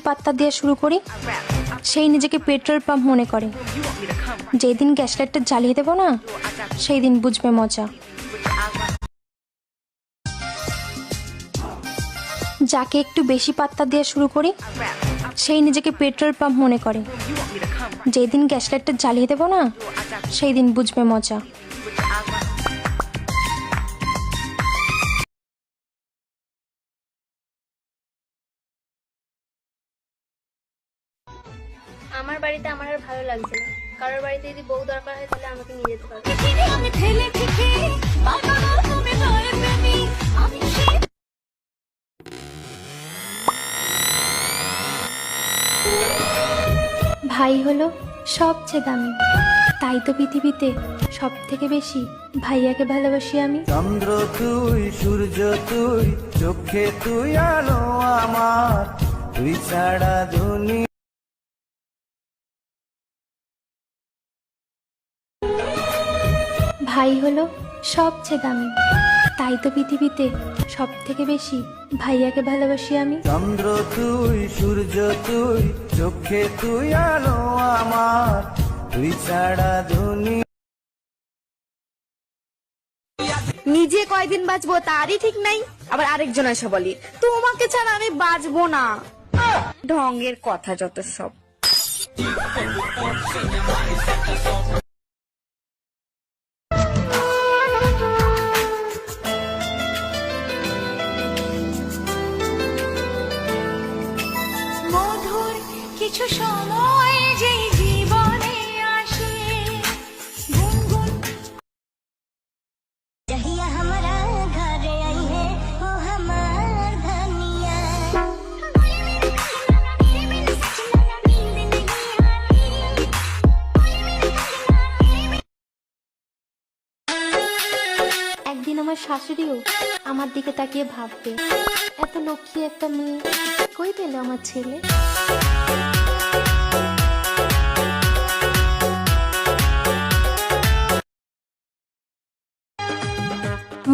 পাত্তা দেওয়া শুরু করি সেই নিজেকে পেট্রোল পাম্প মনে করে। যেদিন গ্যাস লাইটটা জ্বালিয়ে দেবো না সেই দিন বুঝবে মজা। যাকে একটু বেশি পাত্তা দেওয়া শুরু করি সেই নিজেকে পেট্রোল পাম্প মনে করে। যেদিন গ্যাস লাইটটা জ্বালিয়ে দেবো না সেই দিন বুঝবে মজা। আমার বাড়িতে আমার আর ভালো লাগছে না। কারোর বাড়িতে যদি বউ দরকার হয় তাহলে আমাকে নিয়ে যেতে পারবে। ভাই হলো সবচেয়ে দামি, তাই তো পৃথিবীতে সব থেকে বেশি ভাইয়াকে ভালোবাসি আমি। চন্দ্র তুই, সূর্য তুই, চোখে তুই আলো আমার, তুই ছাড়া দুনিয়া। ভাই হলো সবচেয়ে দামি, তাই তো পৃথিবীতে সব থেকে বেশি ভাইয়াকে ভালোবাসি আমি। চন্দ্র তুই, সূর্য তুই, চোখে তুই আলো আমার, তুই ছাড়া দুনিয়া। নিজে কয়দিন বাঁচবো তারই ঠিক নাই, আবার আরেকজন এসে বলি তোমাকে ছাড়া আমি বাঁচবো না। ঢঙ্গের কথা যত সব। মধুর কিছু সময় যে জীবনে আসে, গুনগুন जहिया हमारा घर आई है वो हमार धनिया। একদিন আমার শাশুড়িও আমার দিকে তাকিয়ে ভাববে, এত লক্ষ্মী একটা মেয়ে কই পেল আমার ছেলে।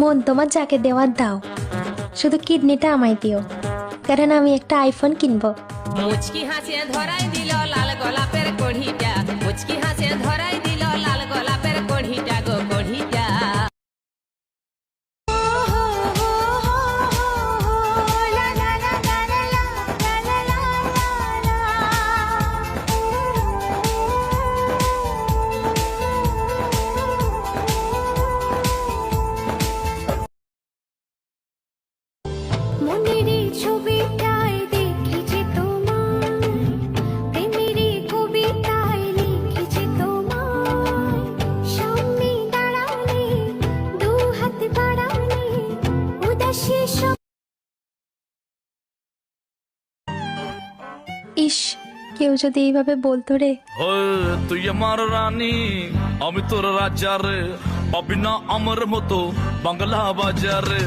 মন তোমার যাকে দেওয়ার দাও, শুধু কিডনিটা আমায় দিও, কারণ আমি একটা আইফোন কিনবো। মুচকি হাসিয়ে ধরাই দিল লাল গোলাপের কড়িটা, মুচকি হাসিয়ে ধরাই দিল লাল গোলাপের কড়িটা গো কড়িটা। ला ला ला ला ला ला ला ला ला মনেরই ছবিটাই দেখেছি তোমার, প্রেমেরই কবিতায় লিখেছি তোমার, সামনে দাঁড়ালে দু হাত বাড়ালে উদাসী সব। ইস, কেউ যদি এইভাবে বলতো রে, তুই আমার রানী আমি তোর রাজা রে, পাবি না আমার মতো বাংলা বাজারে।